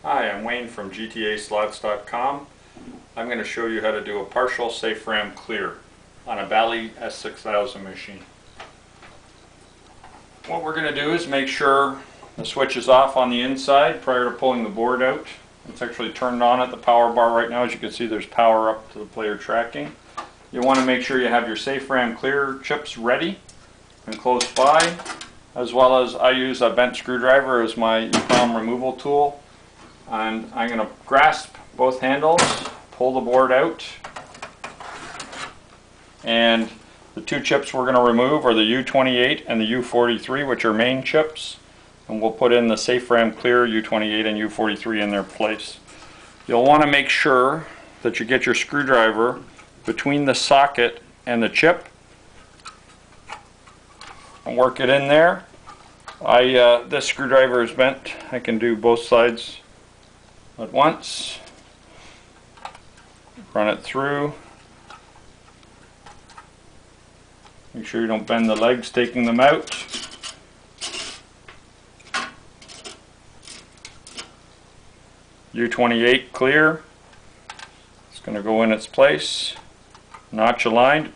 Hi, I'm Wayne from GTAslots.com. I'm going to show you how to do a partial Saferam Clear on a Bally S6000 machine. What we're going to do is make sure the switch is off on the inside prior to pulling the board out. It's actually turned on at the power bar right now. As you can see, there's power up to the player tracking. You want to make sure you have your Saferam Clear chips ready and close by, as well as I use a bent screwdriver as my palm removal tool. And I'm going to grasp both handles, pull the board out, and the two chips we're going to remove are the U28 and the U43, which are main chips, and we'll put in the Saferam Clear U28 and U43 in their place. You'll want to make sure that you get your screwdriver between the socket and the chip and work it in there. This screwdriver is bent. I can do both sides at once. Run it through. Make sure you don't bend the legs taking them out. U28 clear. It's going to go in its place. Notch aligned.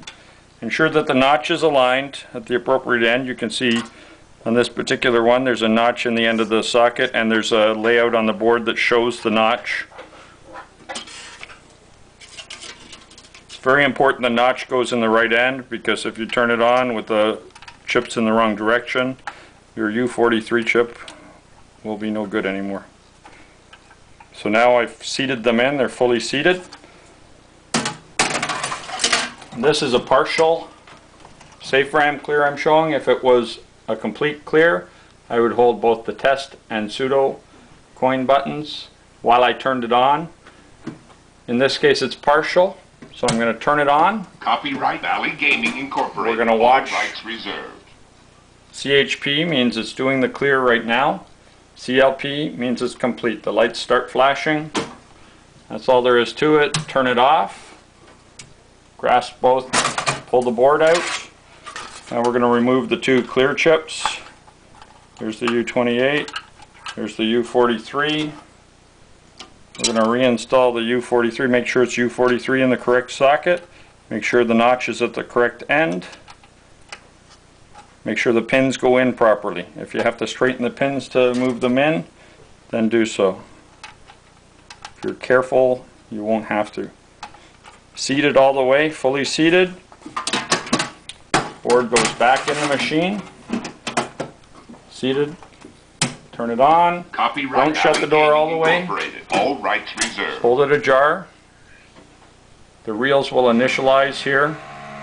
Ensure that the notch is aligned at the appropriate end. You can see on this particular one there's a notch in the end of the socket, and there's a layout on the board that shows the notch. It's very important the notch goes in the right end, because if you turn it on with the chips in the wrong direction, your U43 chip will be no good anymore. So now I've seated them in, they're fully seated. This is a partial Saferam Clear I'm showing. If it was a complete clear, I would hold both the test and pseudo coin buttons while I turned it on. In this case it's partial, so I'm going to turn it on. Copyright Bally Gaming Incorporated. We're going to watch. All rights reserved. CHP means it's doing the clear right now. CLP means it's complete. The lights start flashing. That's all there is to it. Turn it off. Grasp both, pull the board out. Now we're going to remove the two clear chips. Here's the U28, here's the U43. We're going to reinstall the U43, make sure it's U43 in the correct socket. Make sure the notch is at the correct end. Make sure the pins go in properly. If you have to straighten the pins to move them in, then do so. If you're careful, you won't have to. Seated all the way, fully seated. Board goes back in the machine. Seated. Turn it on. Copyright Don't shut the door all the way. All rights reserved. Hold it ajar. The reels will initialize here.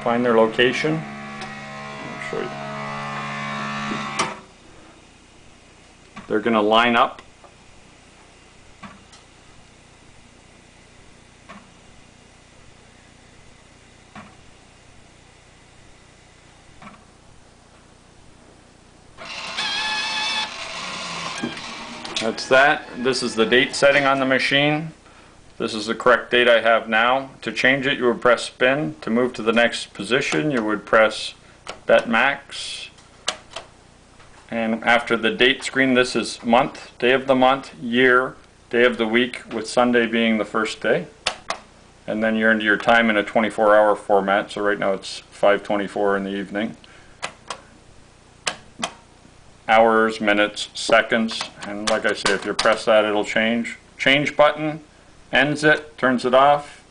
Find their location. I'll show you. They're going to line up. That's that. This is the date setting on the machine. This is the correct date I have now. To change it, you would press spin. To move to the next position, you would press bet max. And after the date screen, this is month, day of the month, year, day of the week, with Sunday being the first day. And then you're into your time in a 24-hour format. So right now it's 5:24 in the evening. Hours, minutes, seconds, and like I say, if you press that, it'll change. Change button ends it, turns it off,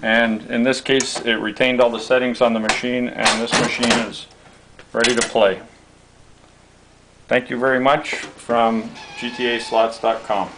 and in this case it retained all the settings on the machine, and this machine is ready to play. Thank you very much from GTAslots.com.